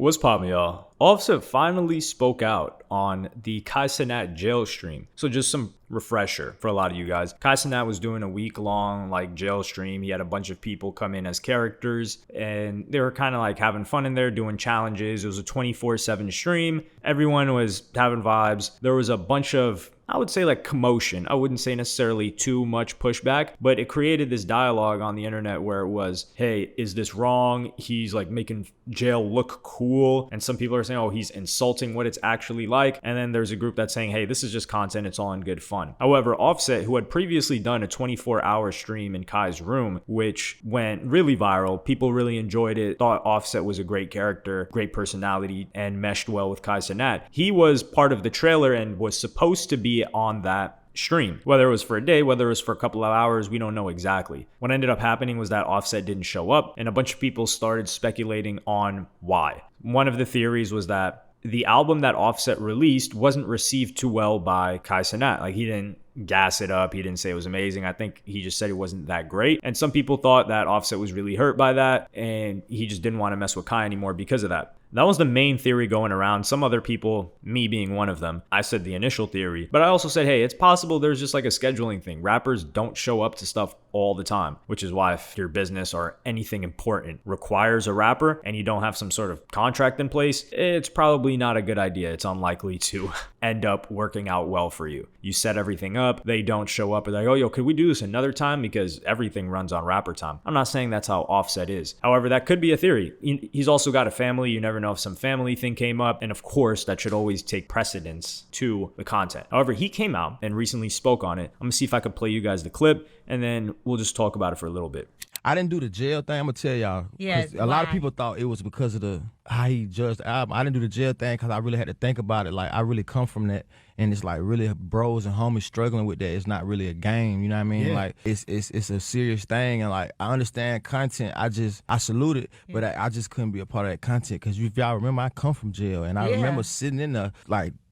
What's poppin', y'all? Offset finally spoke out on the Cenat jail stream. So just some refresher for a lot of you guys. Cenat was doing a week-long jail stream. He had a bunch of people come in as characters, and they were kind of having fun in there, doing challenges. It was a 24/7 stream. Everyone was having vibes. There was a bunch of, I would say, commotion. I wouldn't say necessarily too much pushback, but it created this dialogue on the internet where it was, hey, is this wrong? He's making jail look cool. And some people are saying, oh, he's insulting what it's actually like. And then there's a group that's saying, hey, this is just content. It's all in good fun. However, Offset, who had previously done a 24-hour stream in Kai's room, which went really viral, people really enjoyed it, thought Offset was a great character, great personality, and meshed well with Kai Cenat. He was part of the trailer and was supposed to be on that stream. Whether it was for a day, whether it was for a couple of hours, we don't know exactly. What ended up happening was that Offset didn't show up, and a bunch of people started speculating on why. One of the theories was that the album that Offset released wasn't received too well by Kai Cenat. He didn't gas it up. He didn't say it was amazing. I think he just said it wasn't that great. And some people thought that Offset was really hurt by that, and he just didn't want to mess with Kai anymore because of that. That was the main theory going around. Some other people, me being one of them, I said the initial theory, but I also said, hey, it's possible there's just a scheduling thing. Rappers don't show up to stuff all the time, which is why if your business or anything important requires a rapper and you don't have some sort of contract in place, it's probably not a good idea. It's unlikely to end up working out well for you. You set everything up, they don't show up, and they're like, oh, yo, could we do this another time? Because everything runs on rapper time. I'm not saying that's how Offset is. However, that could be a theory. He's also got a family. You never know if some family thing came up, and of course that should always take precedence to the content. However, he came out and recently spoke on it. I'm gonna see if I could play you guys the clip, and then we'll just talk about it for a little bit. I didn't do the jail thing. I'm gonna tell y'all. Yes, a lot of people thought it was because of how he judged the album. I didn't do the jail thing because I really had to think about it. I really come from that, and it's really bros and homies struggling with that. It's not really a game, you know what I mean? Yeah. It's a serious thing, and I understand content. I salute it, but I just couldn't be a part of that content because if y'all remember, I come from jail, and I remember sitting in there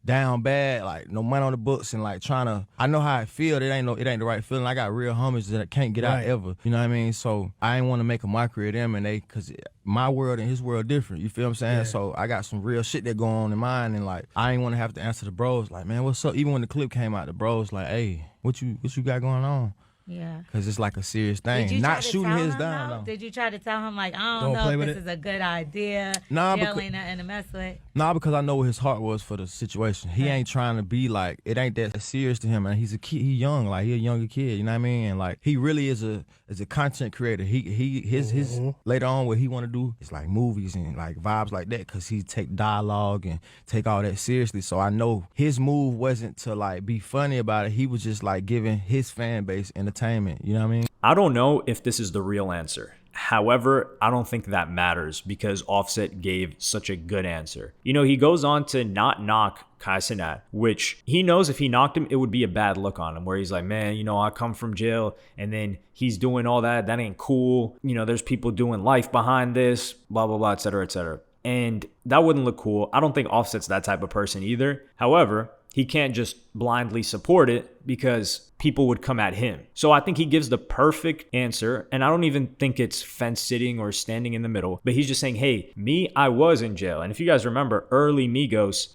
down bad, no money on the books, and I know how I feel. It ain't the right feeling. I got real homies that can't get out ever. You know what I mean? So I ain't want to make a mockery of them, and because my world and his world different. You feel what I'm saying? Yeah. So I got some real shit that going on in mine, and I ain't want to have to answer the bros man, what's up? Even when the clip came out, the bros hey, what you got going on? Yeah. Because it's a serious thing. Not shooting his down, though. Did you try to tell him, I don't know if this is a good idea? Nah, Jail ain't nothing to mess with. Nah, because I know what his heart was for the situation. He ain't trying to be it ain't that serious to him, and he's a kid. He young, he a younger kid, you know what I mean? And he really is a content creator. His later on what he want to do is movies and vibes like that, because he take dialogue and take all that seriously. So I know his move wasn't to be funny about it. He was just giving his fan base entertainment, you know what I mean? I don't know if this is the real answer. However, I don't think that matters because Offset gave such a good answer. He goes on to not knock Kai Cenat, which he knows if he knocked him, it would be a bad look on him, where he's like, man, I come from jail, and then he's doing all that. That ain't cool. There's people doing life behind this, blah, blah, blah, et cetera, et cetera. And that wouldn't look cool. I don't think Offset's that type of person either. However, he can't just blindly support it because people would come at him. So I think he gives the perfect answer, and I don't even think it's fence sitting or standing in the middle, but he's just saying, hey, I was in jail. And if you guys remember early Migos,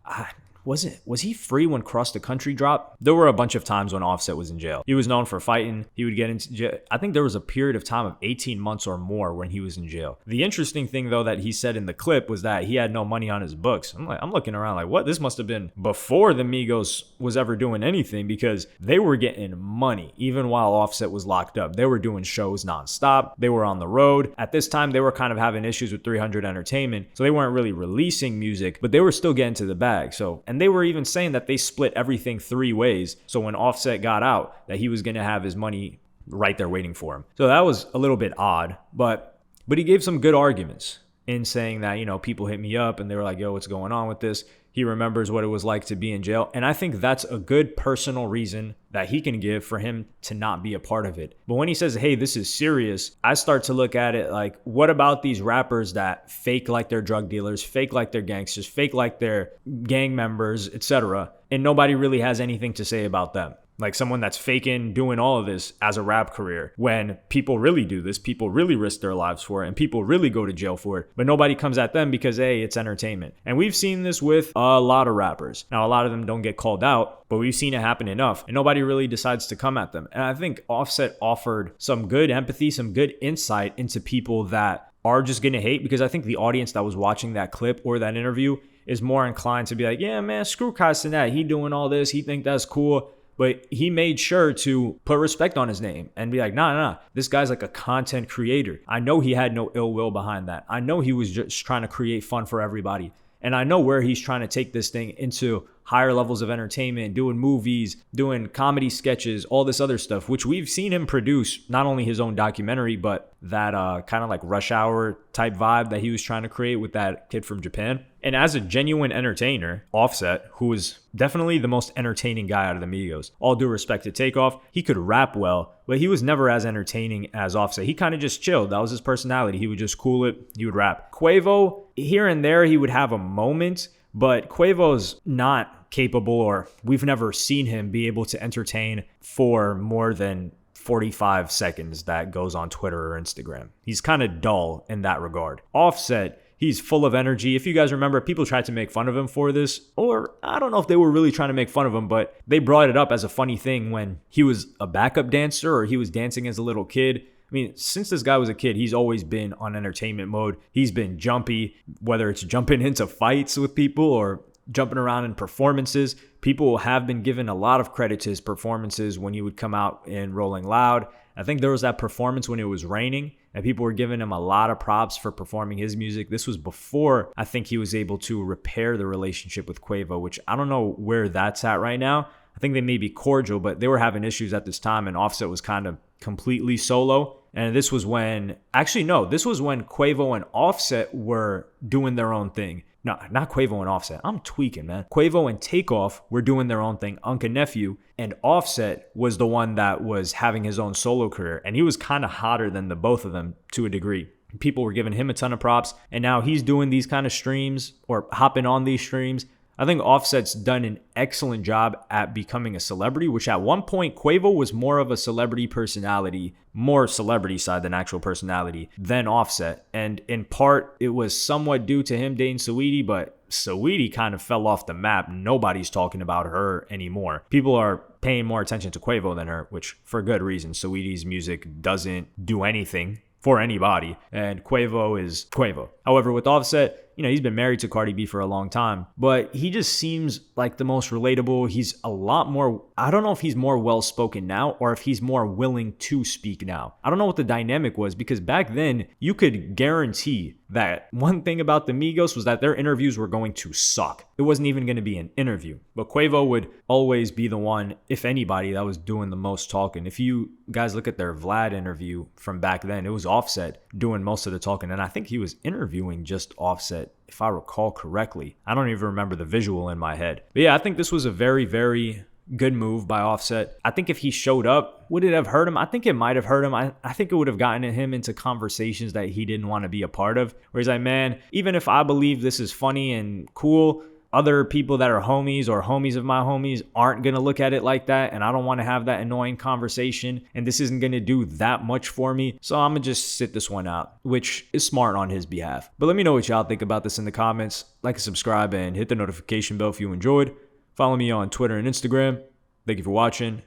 was he free when Cross the Country dropped? There were a bunch of times when Offset was in jail. He was known for fighting. He would get into jail. I think there was a period of time of 18 months or more when he was in jail. The interesting thing, though, that he said in the clip was that he had no money on his books. I'm looking around what? This must have been before the Migos was ever doing anything, because they were getting money even while Offset was locked up. They were doing shows nonstop. They were on the road. At this time, they were kind of having issues with 300 Entertainment, so they weren't really releasing music, but they were still getting to the bag. And they were even saying that they split everything 3 ways. So when Offset got out, that he was going to have his money right there waiting for him. So that was a little bit odd, but he gave some good arguments in saying that, people hit me up and they were like, yo, what's going on with this? He remembers what it was like to be in jail. And I think that's a good personal reason that he can give for him to not be a part of it. But when he says, hey, this is serious, I start to look at it what about these rappers that fake like they're drug dealers, fake like they're gangsters, fake like they're gang members, etc., and nobody really has anything to say about them? like someone that's faking doing all of this as a rap career, when people really do this, people really risk their lives for it, and people really go to jail for it, but nobody comes at them because, hey, it's entertainment. And we've seen this with a lot of rappers. Now, a lot of them don't get called out, but we've seen it happen enough, and nobody really decides to come at them. And I think Offset offered some good empathy, some good insight into people that are just going to hate, because I think the audience that was watching that clip or that interview is more inclined to be like, yeah, man, screw Cenat. He doing all this. He think that's cool. But he made sure to put respect on his name and be like, nah. This guy's like a content creator. I know he had no ill will behind that. I know he was just trying to create fun for everybody. And I know where he's trying to take this thing into higher levels of entertainment, doing movies, doing comedy sketches, all this other stuff, which we've seen him produce, not only his own documentary, but that kind of like Rush Hour type vibe that he was trying to create with that kid from Japan. And as a genuine entertainer, Offset, who is definitely the most entertaining guy out of the Migos, all due respect to Takeoff, he could rap well, but he was never as entertaining as Offset. He kind of just chilled. That was his personality. He would just cool it. He would rap. Quavo, here and there, he would have a moment, but Quavo's not capable, or we've never seen him be able to entertain for more than 45 seconds that goes on Twitter or Instagram. He's kind of dull in that regard. Offset, he's full of energy. If you guys remember, people tried to make fun of him for this, or I don't know if they were really trying to make fun of him, but they brought it up as a funny thing when he was a backup dancer or he was dancing as a little kid. I mean, since this guy was a kid, he's always been on entertainment mode. He's been jumpy, whether it's jumping into fights with people or jumping around in performances. People have been given a lot of credit to his performances when he would come out in Rolling Loud. I think there was that performance when it was raining, and people were giving him a lot of props for performing his music. This was before I think he was able to repair the relationship with Quavo, which I don't know where that's at right now. I think they may be cordial, but they were having issues at this time, and Offset was kind of completely solo. And this was when, this was when Quavo and Offset were doing their own thing. No, not Quavo and Offset. I'm tweaking, man. Quavo and Takeoff were doing their own thing, Uncle Nephew, and Offset was the one that was having his own solo career. And he was kind of hotter than the both of them to a degree. People were giving him a ton of props, and now he's doing these kind of streams or hopping on these streams. I think Offset's done an excellent job at becoming a celebrity, which at one point Quavo was more of a celebrity personality, more celebrity side than actual personality than Offset. And in part, it was somewhat due to him dating Saweetie, but Saweetie kind of fell off the map. Nobody's talking about her anymore. People are paying more attention to Quavo than her, which for good reason. Saweetie's music doesn't do anything for anybody, and Quavo is Quavo. However, with Offset, he's been married to Cardi B for a long time, but he just seems like the most relatable. He's a lot more, I don't know if he's more well-spoken now or if he's more willing to speak now. I don't know what the dynamic was, because back then you could guarantee that one thing about the Migos was that their interviews were going to suck. It wasn't even going to be an interview. But Quavo would always be the one, if anybody, that was doing the most talking. If you guys look at their Vlad interview from back then, it was Offset doing most of the talking. And I think he was interviewing just Offset, if I recall correctly. I don't even remember the visual in my head. But yeah, I think this was a very, very good move by Offset. I think if he showed up, would it have hurt him? I think it might have hurt him. I think it would have gotten him into conversations that he didn't want to be a part of. Where he's like, man, even if I believe this is funny and cool, other people that are homies or homies of my homies aren't going to look at it like that. And I don't want to have that annoying conversation. And this isn't going to do that much for me. So I'm going to just sit this one out, which is smart on his behalf. But let me know what y'all think about this in the comments. Like and subscribe and hit the notification bell if you enjoyed. Follow me on Twitter and Instagram. Thank you for watching.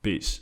Peace.